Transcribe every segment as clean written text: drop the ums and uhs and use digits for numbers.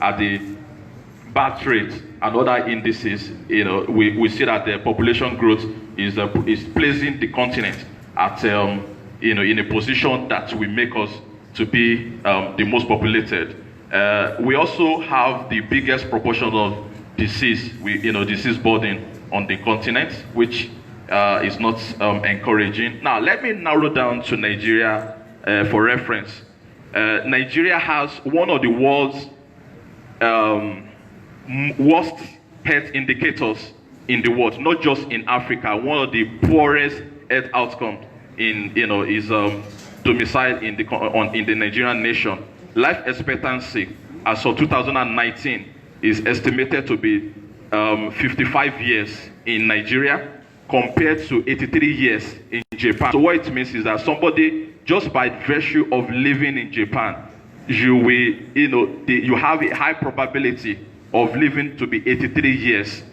at the birth rate and other indices, we see that the population growth is placing the continent at in a position that will make us to be the most populated. We also have the biggest proportion of disease burden on the continent, which is not encouraging. Now, let me narrow down to Nigeria for reference. Nigeria has one of the world's worst health indicators in the world, not just in Africa. One of the poorest health outcomes is domiciled in the Nigerian nation. Life expectancy as of 2019 is estimated to be 55 years in Nigeria compared to 83 years in Japan. So what it means is that somebody, just by virtue of living in Japan, you have a high probability of living to be 83 years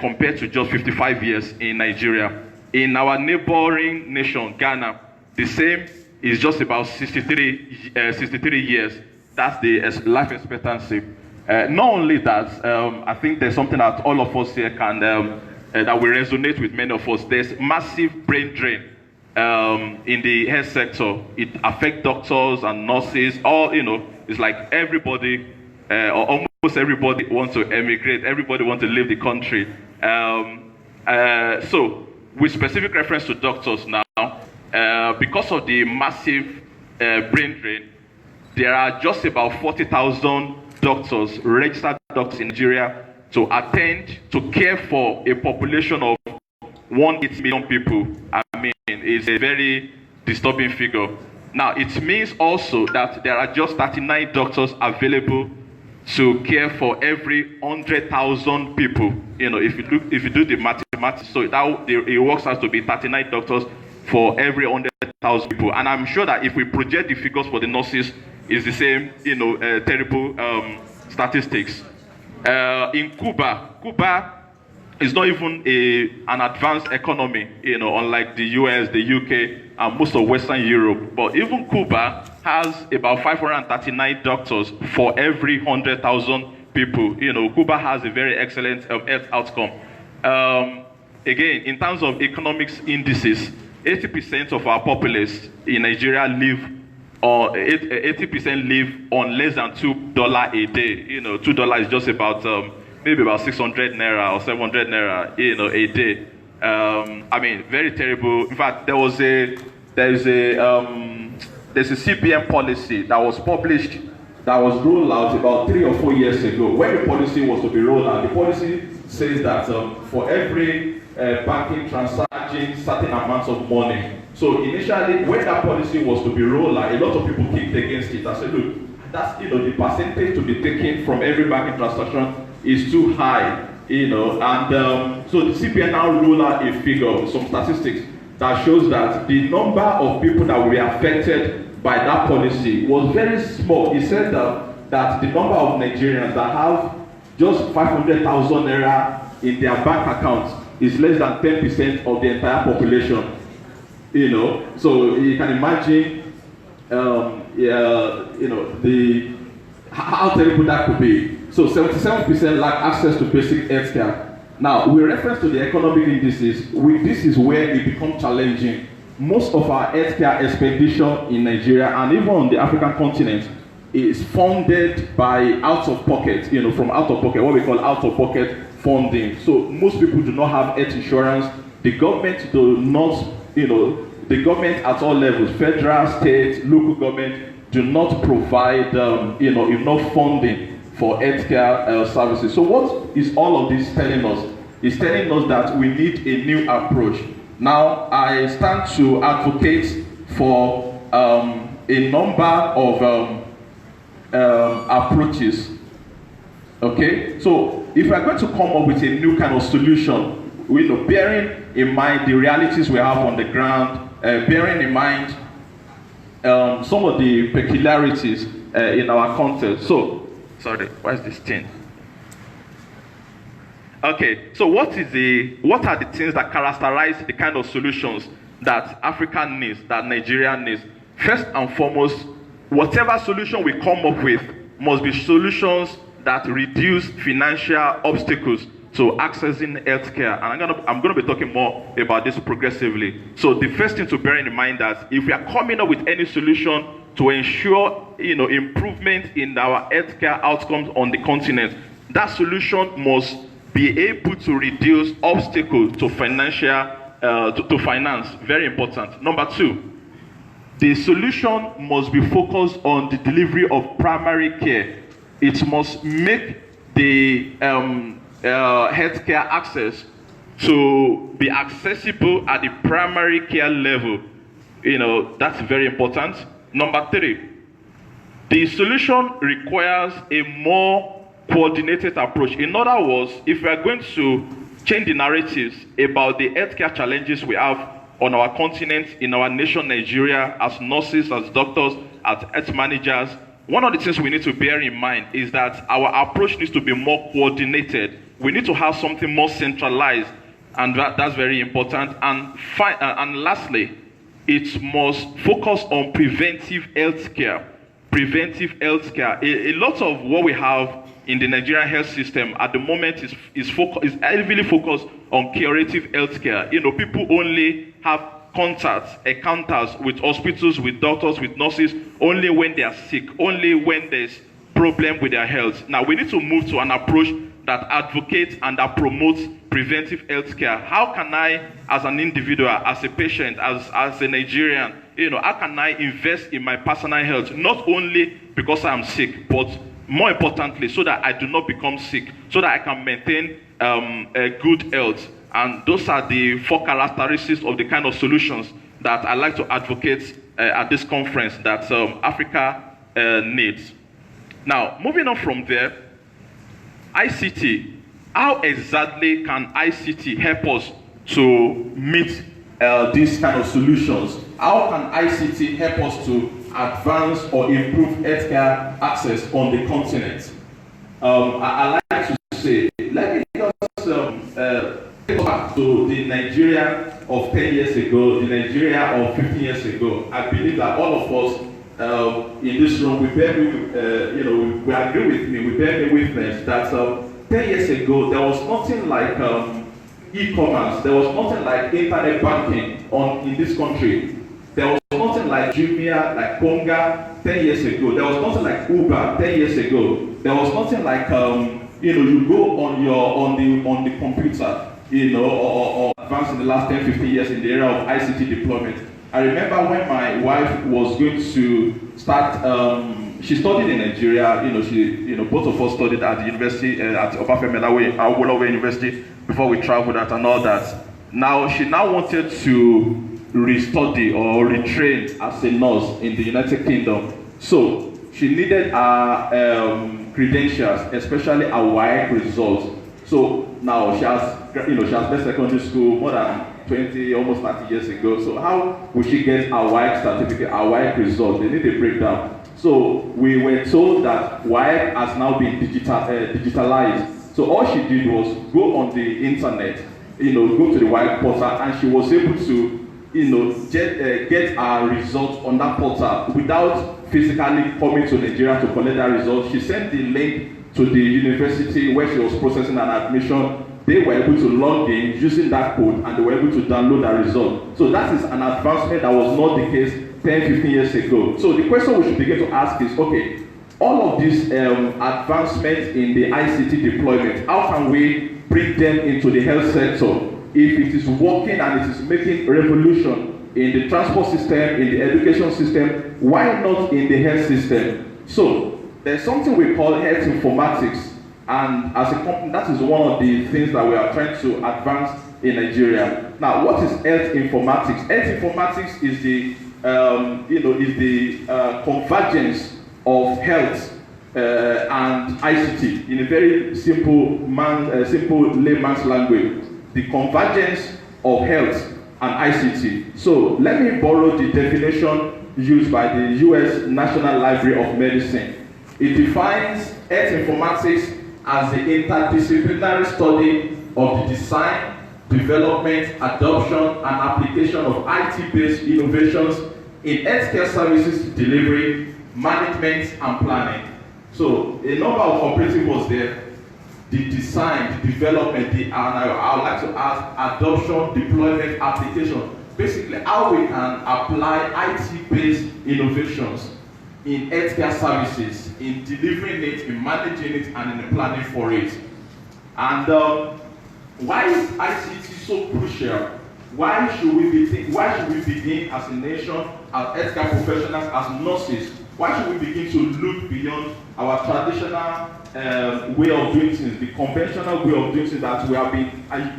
compared to just 55 years in Nigeria. In our neighboring nation, Ghana, the same is just about 63 years. That's the life expectancy. Not only that, I think there's something that all of us here can, that will resonate with many of us. There's massive brain drain in the health sector. It affects doctors and nurses. It's like everybody, or almost everybody wants to emigrate. Everybody wants to leave the country. So, with specific reference to doctors now, because of the massive brain drain, there are just about 40,000 doctors, registered doctors in Nigeria, to care for a population of 1.8 million people. I mean, it's a very disturbing figure. Now, it means also that there are just 39 doctors available to care for every 100,000 people. If you do the mathematics, so it works out to be 39 doctors for every 100,000 people. And I'm sure that if we project the figures for the nurses, it's the same, terrible statistics. In Cuba is not even an advanced economy, unlike the US, the UK, and most of Western Europe. But even Cuba has about 539 doctors for every 100,000 people. Cuba has a very excellent health outcome. Again, in terms of economics indices, 80% of our populace in Nigeria live, or 80% live on less than $2 a day. $2 is just about maybe about 600 naira or 700 naira, a day. I mean, very terrible. In fact, there's a CBN policy that was published, that was rolled out about 3 or 4 years ago. When the policy was to be rolled out, the policy says that for every banking transaction, certain amounts of money. So initially, when that policy was to be rolled out, a lot of people kicked against it. I said, look, that's the percentage to be taken from every banking transaction is too high, and so the CBN now rolled out a figure, some statistics that shows that the number of people that were affected by that policy was very small. It said that the number of Nigerians that have just 500,000 naira in their bank accounts is less than 10% of the entire population. So you can imagine, how terrible that could be. So 77% lack access to basic healthcare. Now, with reference to the economic indices, this is where it becomes challenging. Most of our healthcare expenditure in Nigeria and even on the African continent is funded by out-of-pocket, from out-of-pocket, what we call out-of-pocket funding. So most people do not have health insurance. The government do not, the government at all levels, federal, state, local government, do not provide, enough funding for healthcare services. So what is all of this telling us? It's telling us that we need a new approach. Now, I stand to advocate for a number of approaches. Okay, so if we're going to come up with a new kind of solution, bearing in mind the realities we have on the ground, bearing in mind some of the peculiarities in our context. So, sorry, why is this thing? Okay, so what are the things that characterize the kind of solutions that Africa needs, that Nigeria needs? First and foremost, whatever solution we come up with must be solutions that reduce financial obstacles to accessing healthcare. And I'm going to be talking more about this progressively. So the first thing to bear in mind that if we are coming up with any solution to ensure, improvement in our healthcare outcomes on the continent, that solution must be able to reduce obstacles to financial to finance. Very important. Number two, the solution must be focused on the delivery of primary care. It must make the healthcare access to be accessible at the primary care level. That's very important. Number three, the solution requires a more coordinated approach. In other words, if we are going to change the narratives about the healthcare challenges we have on our continent, in our nation, Nigeria, as nurses, as doctors, as health managers, one of the things we need to bear in mind is that our approach needs to be more coordinated. We need to have something more centralized, and that's very important. And lastly, it must focus on preventive healthcare. Preventive healthcare. A lot of what we have in the Nigerian health system at the moment is heavily focused on curative healthcare. People only have encounters with hospitals, with doctors, with nurses, only when they are sick, only when there's problem with their health. Now, we need to move to an approach that advocates and that promotes preventive healthcare. How can I, as an individual, as a patient, as a Nigerian, how can I invest in my personal health, not only because I'm sick, but more importantly, so that I do not become sick, so that I can maintain a good health. And those are the 4 characteristics of the kind of solutions that I like to advocate at this conference that Africa needs. Now, moving on from there, ICT. How exactly can ICT help us to meet these kind of solutions? How can ICT help us to advance or improve healthcare access on the continent? I like to say, let me just take back to the Nigeria of 10 years ago, the Nigeria of 15 years ago. I believe that all of us in this room, we agree with me, we bear me witness that 10 years ago, there was nothing like e-commerce, there was nothing like internet banking in this country. There was nothing like Jumia, like Konga 10 years ago. There was nothing like Uber 10 years ago. There was nothing like you go on the computer, or advance in the last 10, 15 years in the area of ICT deployment. I remember when my wife was going to start, she studied in Nigeria, both of us studied at the university, at Obafemi Awolowo University before we traveled out and all that. Now, she wanted to restudy or retrain as a nurse in the United Kingdom. So, she needed her credentials, especially her WAEC results. So, now she has left secondary school more than 20, almost 30 years ago. So how will she get a WAEC certificate, a WAEC result? They need a breakdown. So we were told that WAEC has now been digitalized. So all she did was go on the internet, go to the WAEC portal, and she was able to, get her results on that portal without physically coming to Nigeria to collect that result. She sent the link to the university where she was processing an admission. They were able to log in using that code, and they were able to download that result. So that is an advancement that was not the case 10, 15 years ago. So the question we should begin to ask is, okay, all of these advancements in the ICT deployment, how can we bring them into the health sector? If it is working and it is making revolution in the transport system, in the education system, why not in the health system? So there's something we call health informatics. And as a company, that is one of the things that we are trying to advance in Nigeria. Now, what is health informatics? Health informatics is the, convergence of health and ICT in a very simple layman's language. The convergence of health and ICT. So, let me borrow the definition used by the U.S. National Library of Medicine. It defines health informatics as the interdisciplinary study of the design, development, adoption, and application of IT-based innovations in healthcare services delivery, management, and planning. So a number of cooperative was there. The design, the development, and I would like to ask adoption, deployment, application. Basically, how we can apply IT-based innovations in healthcare services, in delivering it, in managing it, and in planning for it. And why is ICT so crucial? Why should we begin as a nation, as healthcare professionals, as nurses? Why should we begin to look beyond our traditional way of doing things, the conventional way of doing things that we have been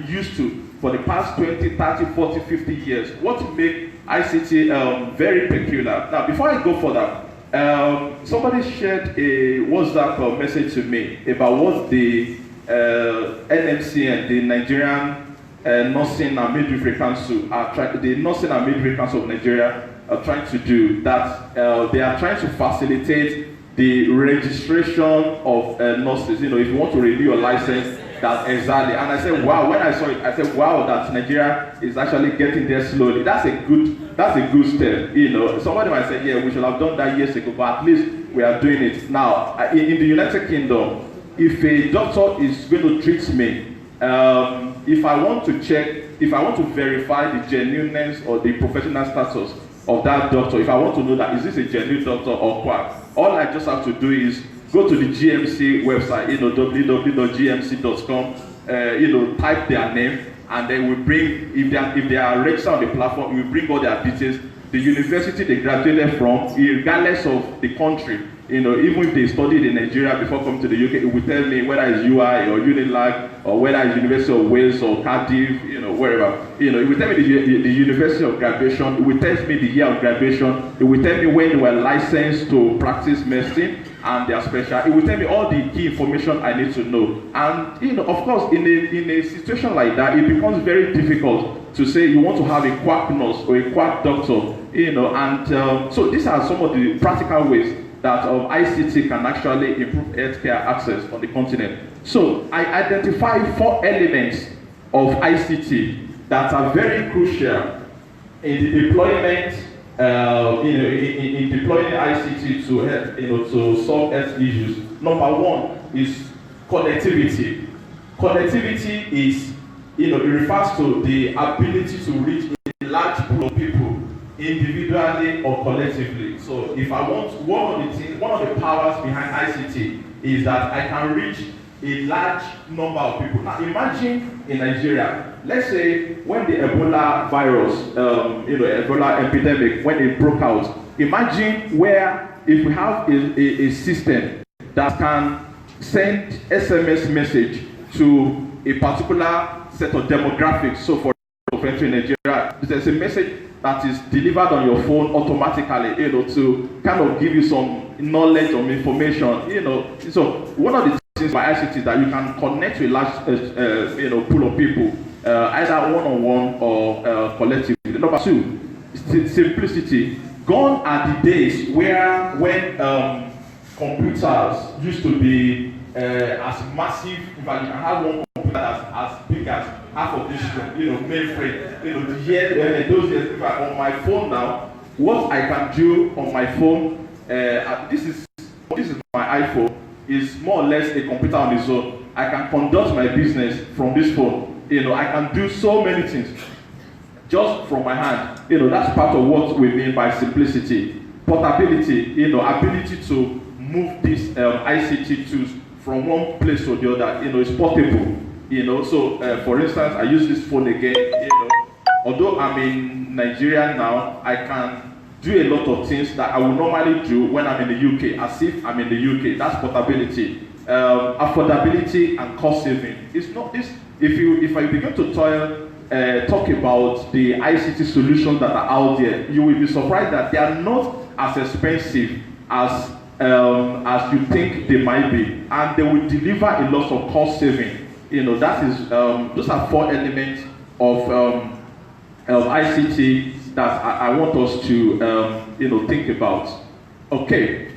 used to for the past 20, 30, 40, 50 years? What make ICT very peculiar? Now, before I go further, somebody shared a WhatsApp message to me about what the NMC and the Nigerian Nursing and Midwifery Council are trying. The Nursing and Midwifery Council of Nigeria are trying to do. That they are trying to facilitate the registration of nurses. You know, if you want to renew your license, that exactly. And I said, wow. When I saw it, I said, wow, that Nigeria is actually getting there slowly. That's a good step. You know, somebody might say, yeah, we should have done that years ago, but at least we are doing it now. In the United Kingdom, if a doctor is going to treat me, if I want to verify the genuineness or the professional status of that doctor, if I want to know that is this a genuine doctor or quack, all I just have to do is go to the GMC website, you know, www.gmc.com, you know, type their name, and then we bring, if they are registered on the platform, we bring all their details, the university they graduated from, regardless of the country. You know, even if they studied in Nigeria before coming to the UK, it will tell me whether it's UI or Unilag or whether it's University of Wales or Cardiff, you know, wherever. You know, it will tell me the university of graduation, it will tell me the year of graduation, it will tell me when they were licensed to practice medicine and their special. It will tell me all the key information I need to know. And, you know, of course, in a situation like that, it becomes very difficult to say you want to have a quack nurse or a quack doctor, you know, and so these are some of the practical ways that ICT can actually improve healthcare access on the continent. So I identify 4 elements of ICT that are very crucial in the deployment, in deploying ICT to help, you know, to solve health issues. Number 1 is connectivity. Connectivity is, you know, it refers to the ability to reach a large group of people individually or collectively. So if I want, one of the powers behind ICT is that I can reach a large number of people. Now imagine in Nigeria, let's say when the Ebola virus, you know, Ebola epidemic, when it broke out, imagine where if we have a system that can send SMS message to a particular set of demographics. So for in Nigeria, there's a message that is delivered on your phone automatically, you know, to kind of give you some knowledge or information, you know. So one of the things by ICT is that you can connect to a large, you know, pool of people, either one-on-one or collectively. Number 2, simplicity. Gone are the days when computers used to be as massive. In fact, you can have one computer as big as half of this room, you know, mainframe. You know, those years, in fact, on my phone now, what I can do on my phone, this is my iPhone, is more or less a computer on its own. I can conduct my business from this phone. You know, I can do so many things just from my hand. You know, that's part of what we mean by simplicity. Portability, you know, ability to move these ICT tools from one place to the other. You know, it's portable. You know, so for instance, I use this phone again. You know, although I'm in Nigeria now, I can do a lot of things that I would normally do when I'm in the UK, as if I'm in the UK. That's portability, affordability, and cost saving. It's not this. If I begin to talk about the ICT solutions that are out there, you will be surprised that they are not as expensive as you think they might be, and they will deliver a lot of cost saving. You know, that is those are 4 elements of ICT that I want us to you know, think about. Okay,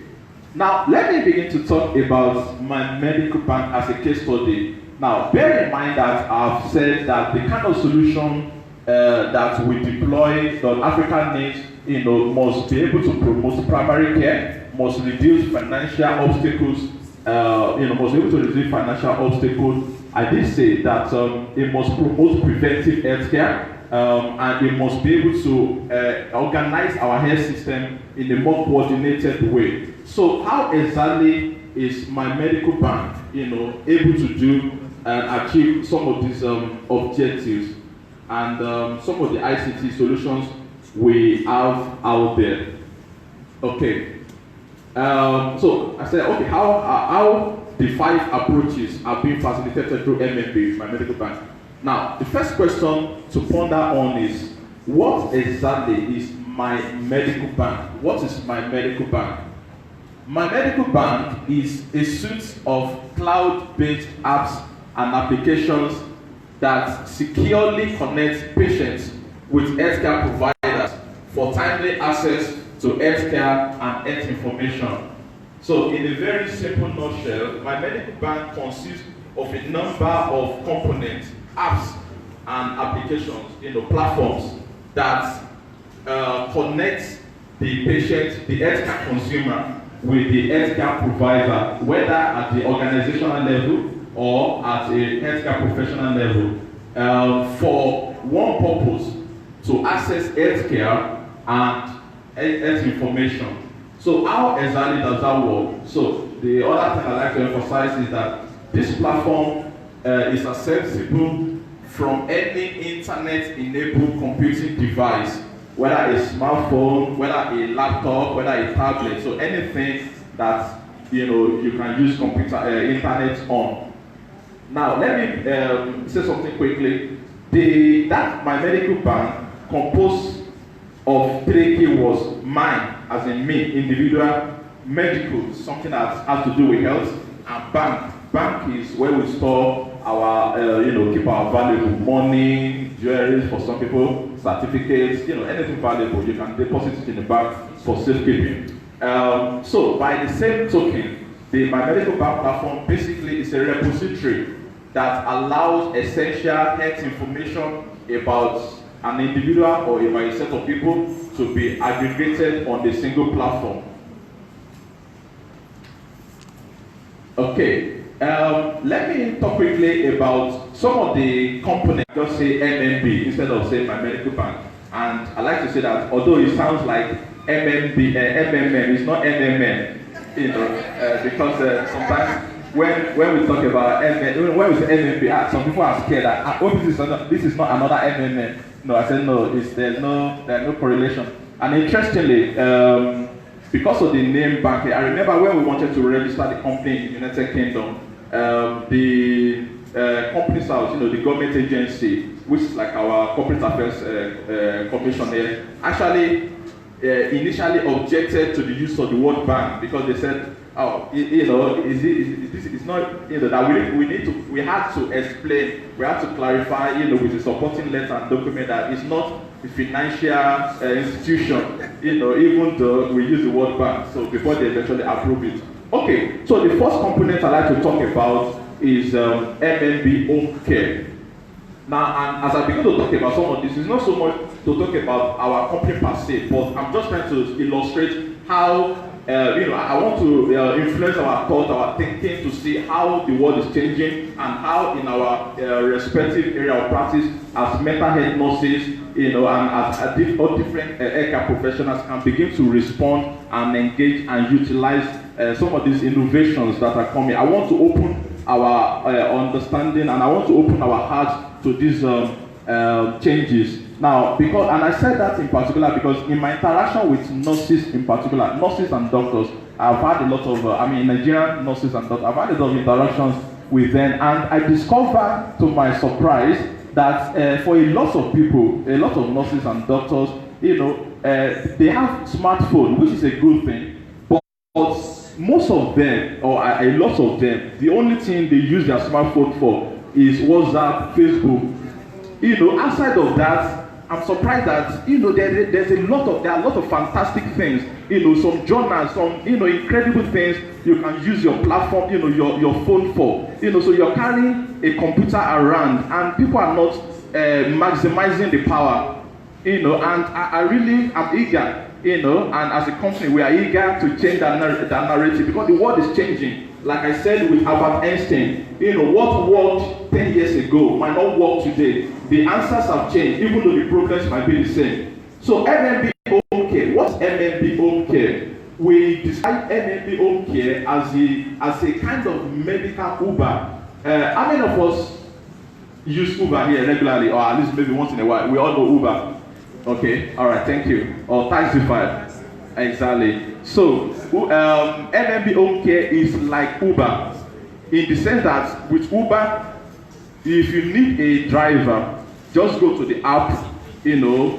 now let me begin to talk about MyMedicalBank as a case study. Now, bear in mind that I've said that the kind of solution that we deploy that Africa needs, you know, must be able to promote primary care, must reduce financial obstacles, must be able to reduce financial obstacles. I did say that it must promote preventive healthcare, and it must be able to organize our health system in a more coordinated way. So how exactly is MyMedicalBank, able to do and achieve some of these objectives and some of the ICT solutions we have out there? Okay. So I said, okay, how the 5 approaches are being facilitated through MMB, MyMedicalBank. Now, the first question to ponder on is, what exactly is MyMedicalBank? What is MyMedicalBank? MyMedicalBank is a suite of cloud-based apps and applications that securely connect patients with healthcare providers for timely access to healthcare and health information. So, in a very simple nutshell, MyMedicalBank consists of a number of components, apps, and applications, platforms that connect the patient, the healthcare consumer, with the healthcare provider, whether at the organizational level or at a healthcare professional level, for one purpose: to access healthcare and health information. So how exactly does that work? So the other thing I'd like to emphasize is that this platform is accessible from any internet-enabled computing device, whether a smartphone, whether a laptop, whether a tablet, so anything that you can use internet on. Now let me say something quickly. That MyMedicalBank composed of 3 keywords: mine, as in me, individual; medical, something that has to do with health; and bank. Bank is where we store our, keep our valuable money, jewelry for some people, certificates, anything valuable. You can deposit it in the bank for safekeeping. So by the same token, the MyMedicalBank platform basically is a repository that allows essential health information about an individual or about a set of people to be aggregated on a single platform. Okay, let me talk quickly about some of the components. Just say MMB instead of saying MyMedicalBank. And I like to say that although it sounds like MMB, MMM, it's not MMM, because sometimes when we talk about MMM, when we say MMB, some people are scared that this is not another MMM. No, I said no. There's no correlation. And interestingly, because of the name bank, I remember when we wanted to register the company in the United Kingdom, the company's house, the government agency, which is like our corporate affairs commission here, actually initially objected to the use of the word bank because they said, it's not, that we had to explain, we had to clarify, with the supporting letter and document that it's not a financial institution, even though we use the word bank, so before they eventually approve it. Okay, so the first component I'd like to talk about is MMB home care. Now, and as I begin to talk about some of this, it's not so much to talk about our company per se, but I'm just trying to illustrate how I want to influence our thought, our thinking, to see how the world is changing and how in our respective area of practice as mental health nurses, and as different healthcare professionals can begin to respond and engage and utilize some of these innovations that are coming. I want to open our understanding, and I want to open our hearts to these changes. Now, and I said that in particular because in my interaction with nurses in particular, nurses and doctors, I've had a lot of, Nigerian nurses and doctors, I've had a lot of interactions with them, and I discovered to my surprise that for a lot of people, a lot of nurses and doctors, they have smartphones, which is a good thing, but most of them, or a lot of them, the only thing they use their smartphone for is WhatsApp, Facebook. Outside of that, I'm surprised that there are a lot of fantastic things. Some journals, some incredible things you can use your platform, your phone for. So you're carrying a computer around, and people are not maximizing the power. And I really am eager you know, and as a company, we are eager to change that narrative because the world is changing. Like I said with Albert Einstein, you know, what worked 10 years ago might not work today. The answers have changed, even though the problems might be the same. So MMB Home Care, what's MMB Home Care? We describe MMB Home Care as a kind of medical Uber. How many of us use Uber here regularly, or at least maybe once in a while? We all know Uber. Okay, all right, thank you. Or Taxify. Exactly. So, MMB Home Care is like Uber in the sense that with Uber, if you need a driver, just go to the app, you know,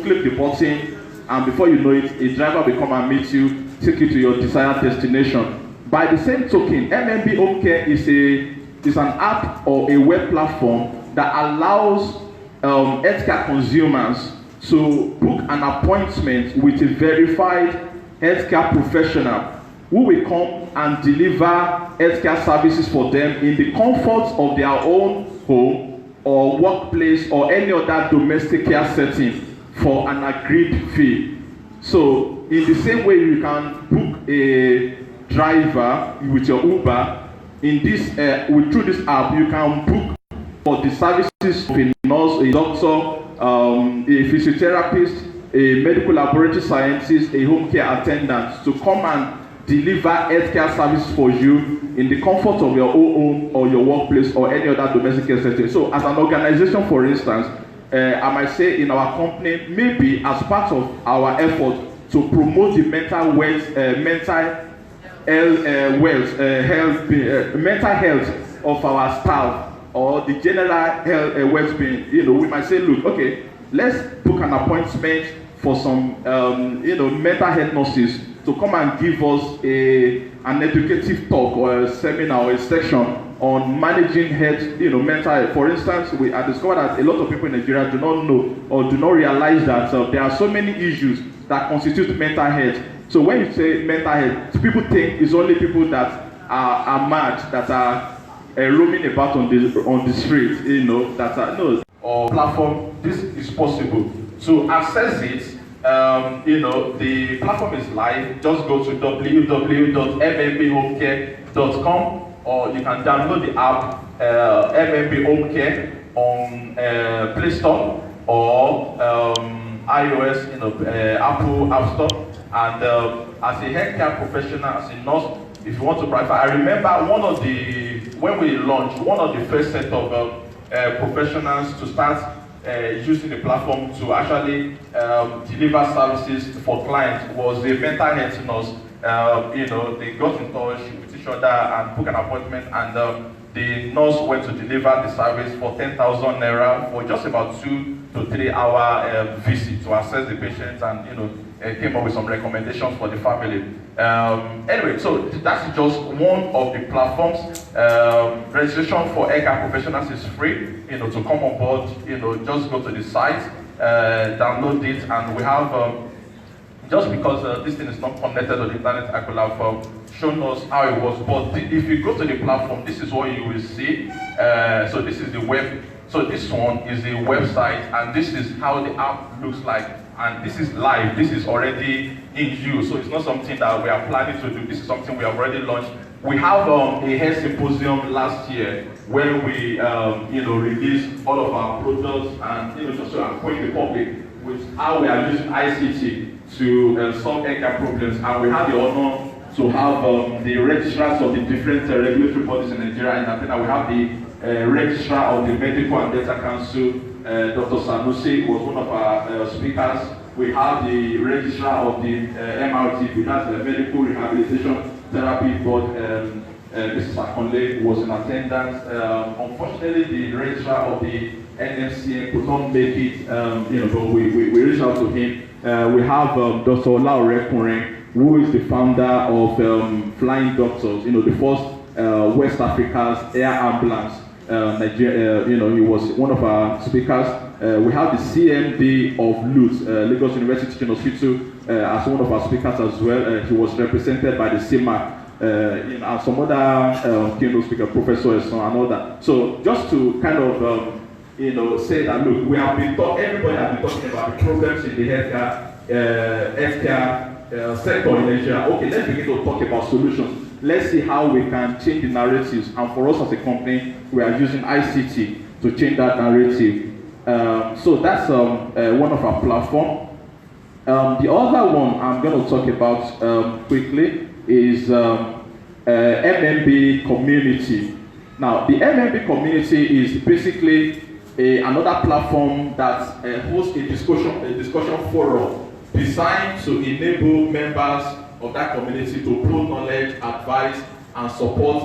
click the button, and before you know it, a driver will come and meet you, take you to your desired destination. By the same token, MMB Home Care is an app or a web platform that allows healthcare consumers to book an appointment with a verified healthcare professional who will come and deliver healthcare services for them in the comfort of their own home or workplace or any other domestic care setting for an agreed fee. So in the same way you can book a driver with your Uber, in this through this app you can book for the services of a nurse, a doctor, a physiotherapist, a medical laboratory scientist, a home care attendant to come and deliver healthcare services for you in the comfort of your own home or your workplace or any other domestic care setting. So as an organization, for instance, I might say in our company, maybe as part of our effort to promote the mental health of our staff or the general health well-being, you know, we might say, look, okay, let's book an appointment for some, mental health nurses to come and give us an educative talk or a seminar or a section on managing health, mental health. For instance, I discovered that a lot of people in Nigeria do not know or do not realize that there are so many issues that constitute mental health. So when you say mental health, people think it's only people that are mad, that are roaming about on the street, that are no. Or platform, this is possible. To access it, the platform is live. Just go to www.mmphomecare.com, or you can download the app MMB Home Care on Play Store or iOS, Apple App Store. And as a healthcare professional, as a nurse, if you want to practice, I remember when we launched, one of the first set of professionals to start using the platform to actually deliver services for clients was a mental health nurse. They got in touch with each other and booked an appointment, and the nurse went to deliver the service for 10,000 naira for just about 2 to 3 hour visit to assess the patient, and came up with some recommendations for the family. Anyway, so that's just one of the platforms. Registration for healthcare professionals is free. To come on board, just go to the site, download it, and we have. Just because this thing is not connected to the internet, I could have shown us how it was. But if you go to the platform, this is what you will see. So this is the web. So this one is the website, and this is how the app looks like. And this is live. This is already in use. So it's not something that we are planning to do. This is something we have already launched. We have a health symposium last year where we, released all of our products and just to acquaint the public with how we are using ICT to solve healthcare problems. And we have the honor to have the registrars of the different regulatory bodies in Nigeria. And I think that we have the registrar of the Medical and Data Council, Dr. Sanusi, was one of our speakers. We have the registrar of the MRT, that's the Medical Rehabilitation Therapy Board, Mrs. Akonle, was in attendance. Unfortunately, the registrar of the NFCM could not make it, but we reached out to him. We have Dr. Olaore Kunrin, who is the founder of Flying Doctors, the first West Africa's air ambulance. Nigeria, he was one of our speakers. We have the CMD of LUTH, Lagos University Teaching Hospital, as one of our speakers as well. He was represented by the CIMAC, and some other keynote speaker, professors and all that. So just to kind of say that, look, we have been everybody has been talking about the problems in the healthcare healthcare sector in Nigeria. Okay, let's begin to talk about solutions. Let's see how we can change the narratives. And for us as a company, we are using ICT to change that narrative. So that's one of our platforms. The other one I'm going to talk about quickly is MMB community. Now, the MMB community is basically another platform that hosts a discussion forum designed to enable members of that community to pool knowledge, advice, and support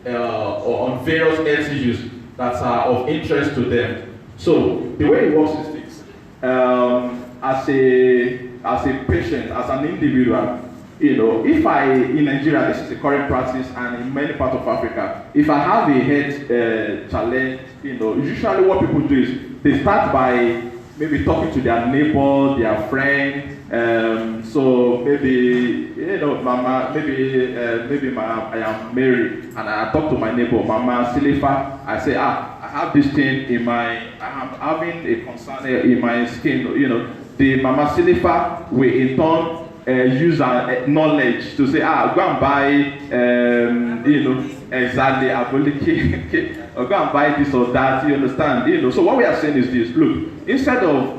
on various health issues that are of interest to them. So the way it works is this: as a patient, as an individual, if in Nigeria, this is the current practice, and in many parts of Africa, if I have a health challenge, usually what people do is they start by maybe talking to their neighbor, their friend. So maybe Mama, I am Mary, and I talk to my neighbor, Mama Silifa. I say, I have this thing I'm having a concern in my skin. The Mama Silifa will in turn use our knowledge to say, go and buy, exactly, or go and buy this or that. You understand? So what we are saying is this: look, instead of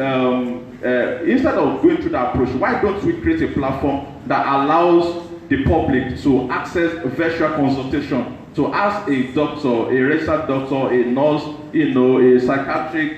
going through that approach, why don't we create a platform that allows the public to access virtual consultation, to ask a doctor, a registered doctor, a nurse, a psychiatric,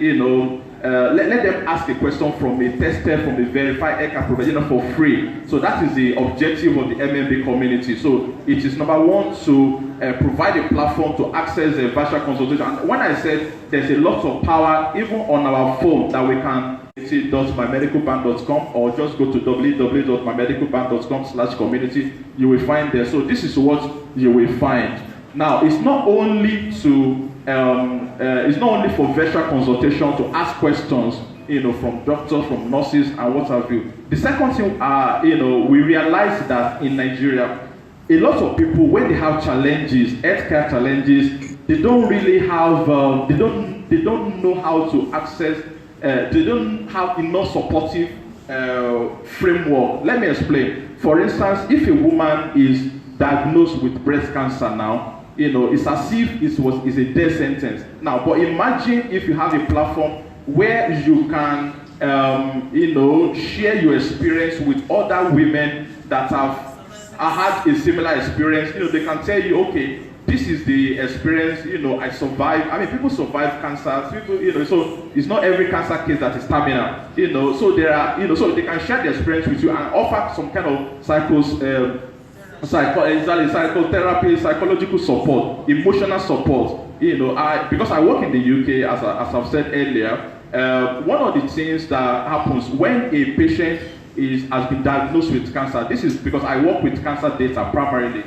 let them ask a question from a tested, from a verified healthcare provider for free. So that is the objective of the MMB community. So it is number one to provide a platform to access a virtual consultation. And when I said there's a lot of power even on our phone that we can see .mymedicalbank.com, or just go to www.mymedicalbank.com/community. You will find there. So this is what you will find. Now, it's not only for virtual consultation to ask questions, from doctors, from nurses, and what have you. The second thing, we realize that in Nigeria, a lot of people, when they have challenges, healthcare challenges, they don't really have, they don't know how to access. They don't have enough supportive framework. Let me explain. For instance, if a woman is diagnosed with breast cancer now, it's as if it's a death sentence. Now, but imagine if you have a platform where you can, share your experience with other women that have had a similar experience. They can tell you, okay, this is the experience, I survived. I mean, people survive cancer. People, so it's not every cancer case that is terminal. So there are, so they can share their experience with you and offer some kind of psychotherapy, psychological support, emotional support. Because I work in the UK, as I've said earlier, one of the things that happens when a patient has been diagnosed with cancer, this is because I work with cancer data primarily.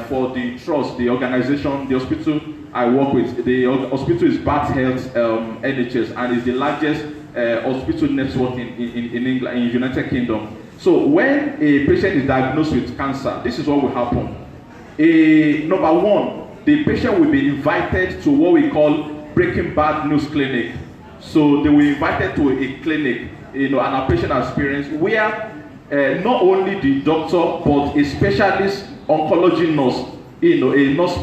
For the trust, the organization, the hospital I work with, the hospital is Bath Health NHS, and is the largest hospital network in England, in United Kingdom. So when a patient is diagnosed with cancer, this is what will happen. Number one, the patient will be invited to what we call Breaking Bad News Clinic. So they will be invited to a clinic, and a patient experience where not only the doctor but a specialist oncology nurse, a nursing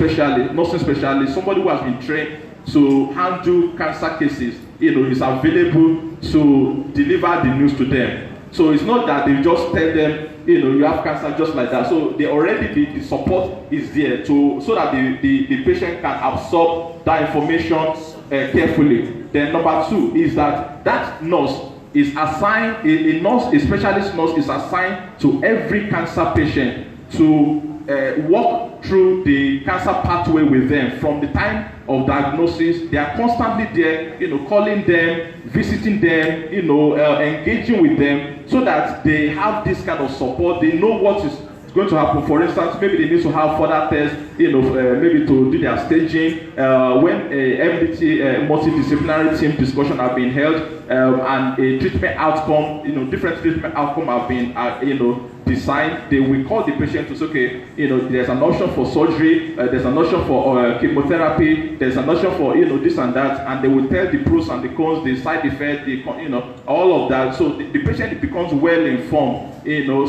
specialist, somebody who has been trained to handle cancer cases, is available to deliver the news to them. So it's not that they just tell them, you have cancer just like that. So they already, the support is there so that the patient can absorb that information carefully. Then number two is that nurse is assigned, a specialist nurse is assigned to every cancer patient to walk through the cancer pathway with them from the time of diagnosis. They are constantly there, calling them, visiting them, engaging with them, so that they have this kind of support. They know what is going to happen. For instance, maybe they need to have further tests, maybe to do their staging. When a MDT, multidisciplinary team discussion have been held, and a treatment outcome, different treatment outcome have been, designed, they will call the patient to say, okay, there's an option for surgery, there's an option for chemotherapy, there's an option for, this and that, and they will tell the pros and the cons, the side effects, all of that. So the patient becomes well informed,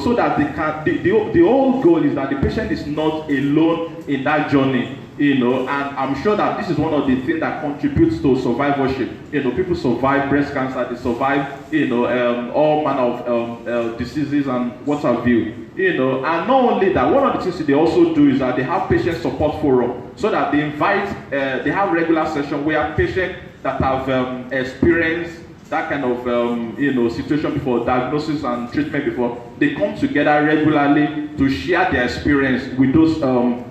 so that they can, the whole goal is that the patient is not alone in that journey. And I'm sure that this is one of the things that contributes to survivorship. People survive breast cancer, they survive, all manner of diseases and what have you. And not only that, one of the things they also do is that they have patient support forum, so that they invite, they have regular session where patients that have experienced that kind of situation before, diagnosis and treatment before, they come together regularly to share their experience with those kind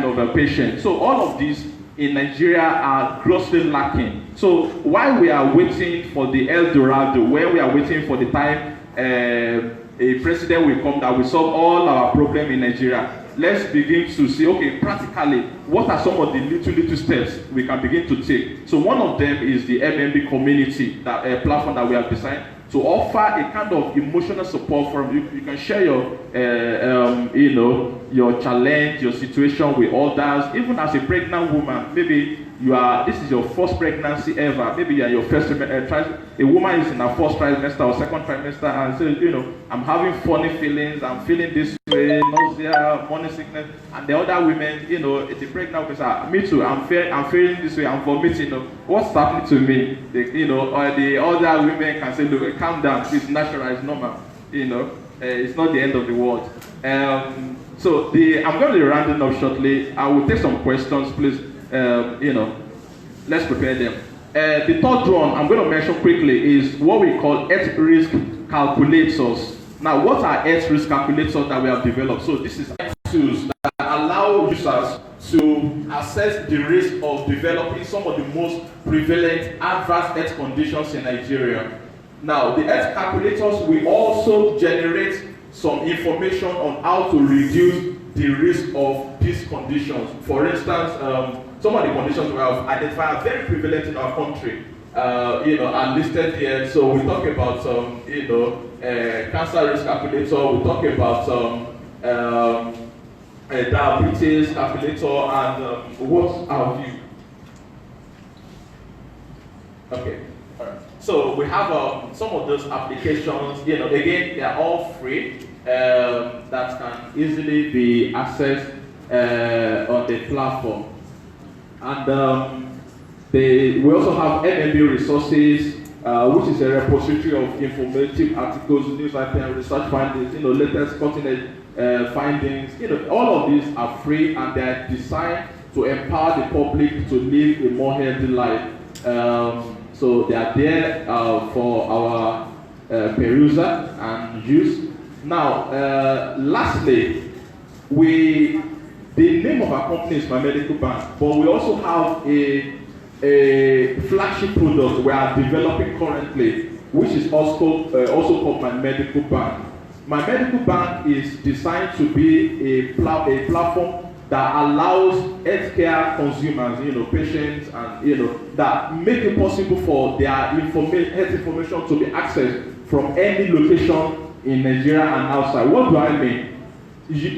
of patients. So all of these in Nigeria are grossly lacking. So while we are waiting for the El Dorado, where we are waiting for the time a president will come that will solve all our problems in Nigeria, let's begin to see, okay, practically, what are some of the little steps we can begin to take? So one of them is the MMB community, that platform that we have designed to offer a kind of emotional support from you. You can share your challenge, your situation with others. Even as a pregnant woman, maybe this is your first pregnancy ever. Maybe you are your first trimester. A woman is in her first trimester or second trimester and says, I'm having funny feelings, I'm feeling this way, nausea, morning sickness. And the other women, the pregnant women say, me too, I'm feeling this way, I'm vomiting. What's happening to me? Or the other women can say, look, calm down, it's natural, it's normal. It's not the end of the world. So I'm going to be rounding up shortly. I will take some questions, please. Let's prepare them. The third one I'm going to mention quickly is what we call health risk calculators. Now, what are health risk calculators that we have developed? So this is tools that allow users to assess the risk of developing some of the most prevalent adverse health conditions in Nigeria. Now, the health calculators will also generate some information on how to reduce the risk of these conditions. For instance, some of the conditions we have identified are very prevalent in our country, are listed here. So we talk about cancer risk calculator, we talk about diabetes calculator, and what have you. Okay, all right. So we have some of those applications. Again, they are all free. That can easily be accessed on the platform. And we also have MMB resources, which is a repository of informative articles, news items, research findings, latest cutting-edge findings. All of these are free and they are designed to empower the public to live a more healthy life. So they are there for our perusal and use. Now, lastly, the name of our company is MyMedicalBank, but we also have a flagship product we are developing currently, which is also called MyMedicalBank. MyMedicalBank is designed to be a platform that allows healthcare consumers, patients, and that make it possible for their health information to be accessed from any location in Nigeria and outside. What do I mean?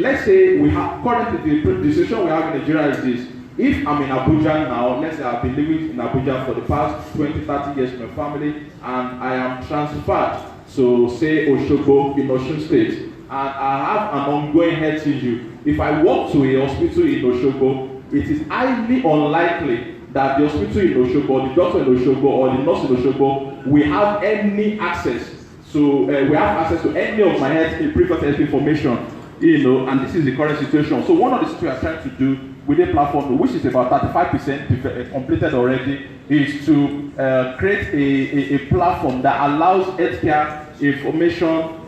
Let's say we have currently the situation we have in Nigeria is this. If I'm in Abuja now, let's say I've been living in Abuja for the past 20, 30 years with my family, and I am transferred to, say, Osogbo in Osun State, and I have an ongoing health issue. If I walk to a hospital in Osogbo, it is highly unlikely that the hospital in Osogbo, the doctor in Osogbo, or the nurse in Osogbo will have any access. So we have access to any of my private health information, and this is the current situation. So one of the things we are trying to do with the platform, which is about 35% completed already, is to create a platform that allows healthcare information,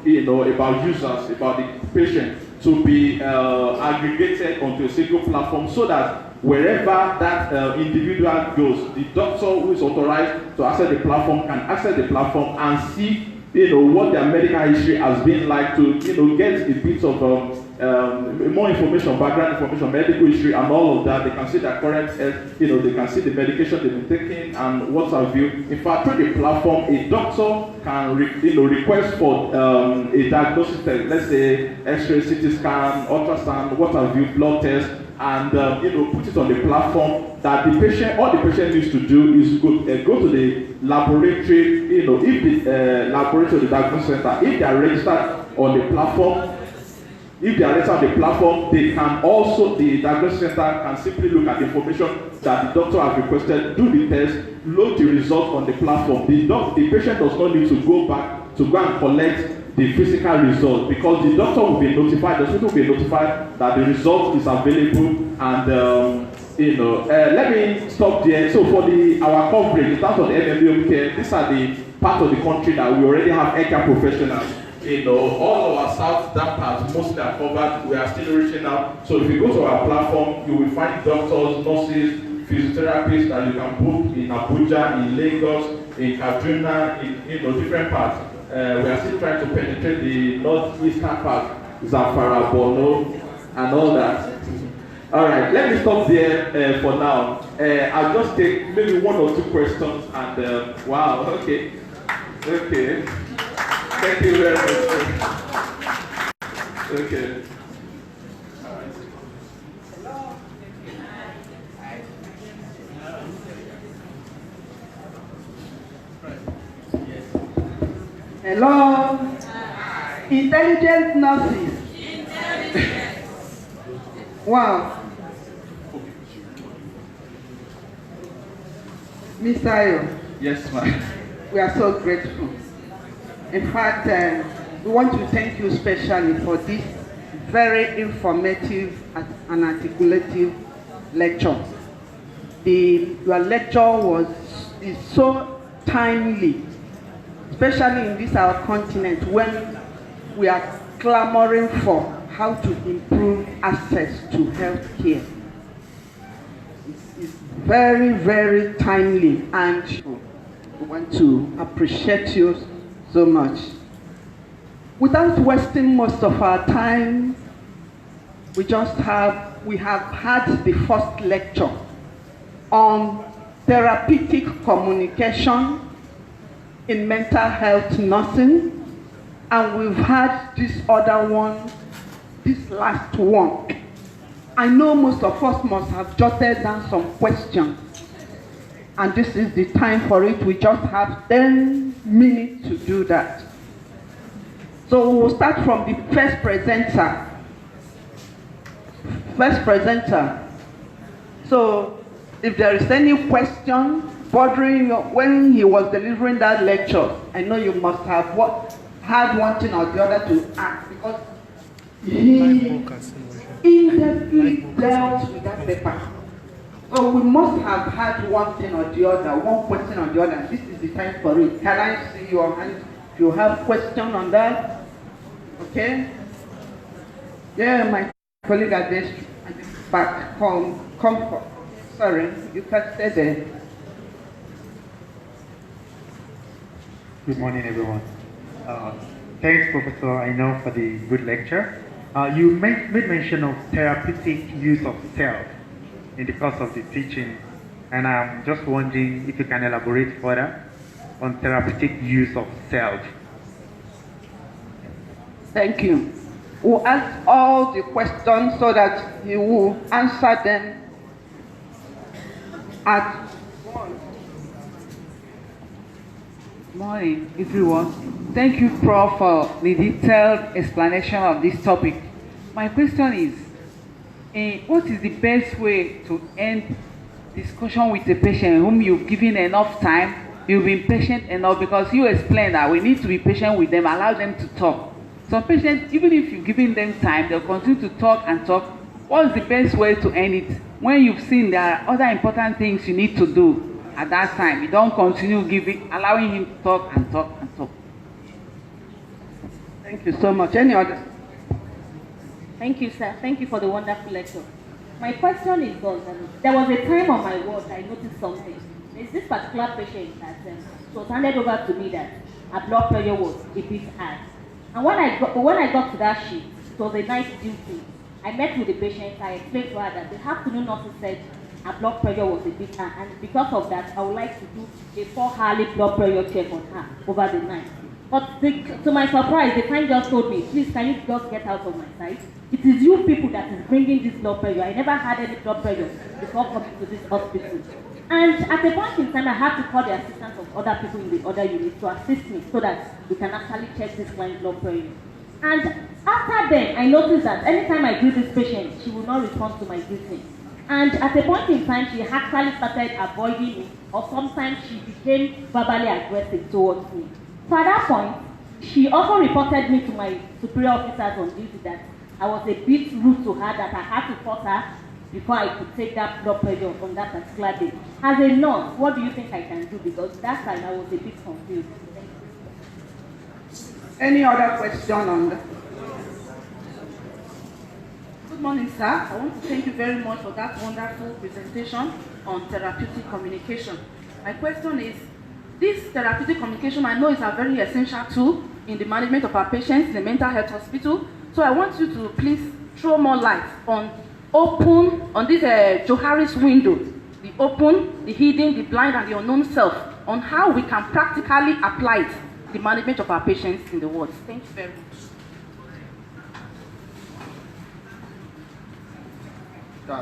about users, about the patient, to be aggregated onto a single platform, so that wherever that individual goes, the doctor who is authorized to access the platform can access the platform and see what their medical history has been like, to get a bit of more information, background information, medical history, and all of that. They can see their current health, they can see the medication they've been taking and what have you. In fact, through the platform, a doctor can request for a diagnosis test, let's say X-ray, CT scan, ultrasound, what have you, blood test, and put it on the platform. That the patient, all the patient needs to do is go to the laboratory. If the laboratory, the diagnosis center, if they are registered on the platform. If they are registered on the platform, they can also, the diagnosis center can simply look at the information that the doctor has requested, do the test, load the result on the platform. The patient does not need to go back to go and collect the physical result, because the doctor will be notified, the hospital will be notified that the result is available. And let me stop there. So for our coverage, in terms of the MMBM care, these are the part of the country that we already have healthcare professionals. All of our south, that part, mostly are covered. We are still reaching out. So if you go to our platform, you will find doctors, nurses, physiotherapists that you can book in Abuja, in Lagos, in Kaduna, in different parts. We are still trying to penetrate the northeastern part, Zamfara, Borno, and all that. All right, let me stop there for now. I'll just take maybe one or two questions, and wow, okay. Thank you very much. Okay. All right. Hello. Intelligent nurses. Wow. Mr. Ayo. Yes, ma'am. We are so grateful. In fact, we want to thank you specially for this very informative and articulative lecture. Your lecture is so timely, especially in this our continent when we are clamoring for how to improve access to health care. It's very, very timely, and we want to appreciate you so much. Without wasting most of our time, we have had the first lecture on therapeutic communication in mental health nursing, and we've had this other one, this last one. I know most of us must have jotted down some questions, and this is the time for it. We just have 10 minutes to do that. So we'll start from the first presenter. So if there is any question bothering you when he was delivering that lecture, I know you must have had one thing or the other to ask, because he in-depthly dealt with that paper. So we must have had one thing or the other, one question or the other. This is the time for it. Can I see your hand? If you have question on that, okay? Yeah, my colleague at the back, comfort. Sorry, you can stay there. Good morning, everyone. Thanks, Professor Aino, for the good lecture. You made mention of therapeutic use of self in the course of the teaching, and I'm just wondering if you can elaborate further on therapeutic use of self. Thank you. We'll ask all the questions so that you will answer them at once. Good morning, everyone. Thank you, Prof, for the detailed explanation of this topic. My question is, what is the best way to end discussion with a patient whom you've given enough time, you've been patient enough, because you explained that we need to be patient with them, allow them to talk. Some patients, even if you've given them time, they'll continue to talk and talk. What's the best way to end it? When you've seen there are other important things you need to do at that time, you don't continue allowing him to talk and talk and talk. Thank you so much. Any others? Thank you, sir. Thank you for the wonderful lecture. My question is, there was a time on my ward I noticed something. There's this particular patient that was handed over to me that her blood pressure was a bit high. And when I got to that sheet, it was a night duty. I met with the patient. I explained to her that the afternoon nurse said her blood pressure was a bit high, and because of that, I would like to do a 4-hourly blood pressure check on her over the night. But to my surprise, the client just told me, please, can you just get out of my sight? It is you people that is bringing this blood pressure. I never had any blood pressure before coming to this hospital. And at a point in time, I had to call the assistance of other people in the other unit to assist me so that we can actually check this client's blood pressure. And after then, I noticed that anytime I greet this patient, she will not respond to my greeting. And at a point in time, she actually started avoiding me, or sometimes she became verbally aggressive towards me. So at that point, she also reported me to my superior officers on duty that I was a bit rude to her, that I had to force her before I could take that blood pressure on that particular day. As a nurse, what do you think I can do? Because that time I was a bit confused. Any other question on that? Good morning, sir. I want to thank you very much for that wonderful presentation on therapeutic communication. My question is, this therapeutic communication, I know is a very essential tool in the management of our patients in a mental health hospital. So I want you to please throw more light on this Johari's window, the open, the hidden, the blind, and the unknown self, on how we can practically apply it to the management of our patients in the wards. Thank you very much.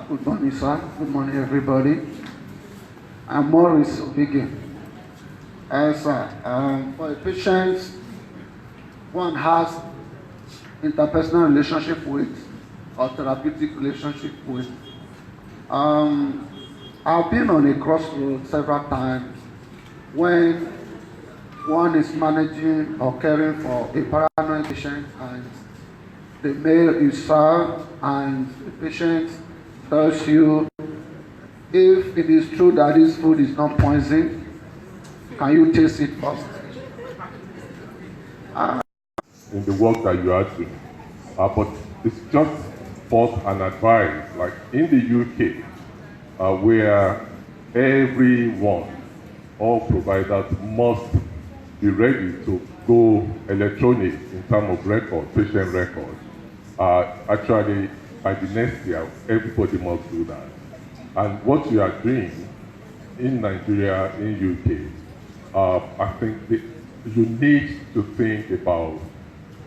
Good morning, sir. Good morning, everybody. I'm Maurice Obige. For a patient one has interpersonal relationship with or therapeutic relationship with, I've been on a crossroad several times when one is managing or caring for a paranoid patient and the mail is served and the patient tells you, if it is true that this food is not poison, can you taste it first? In the work that you are doing, but it's just thought and advice. Like in the UK, where everyone, all providers must be ready to go electronic in terms of record, patient record. Actually, by the next year, everybody must do that. And what you are doing in Nigeria, in UK, I think you need to think about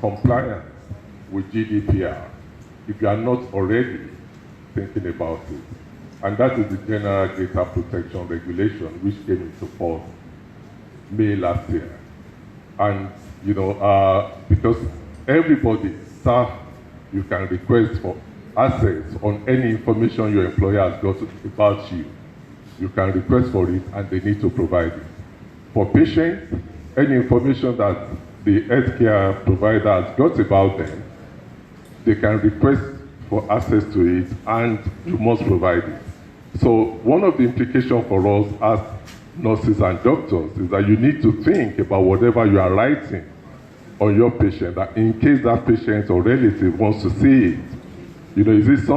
compliance with GDPR if you are not already thinking about it. And that is the General Data Protection Regulation, which came into force May last year. And, you know, because everybody, staff, you can request for access on any information your employer has got about you. You can request for it and they need to provide it. For patients, any information that the healthcare provider has got about them, they can request for access to it and you must provide it. So one of the implications for us as nurses and doctors is that you need to think about whatever you are writing on your patient, that in case that patient or relative wants to see it, you know, is it something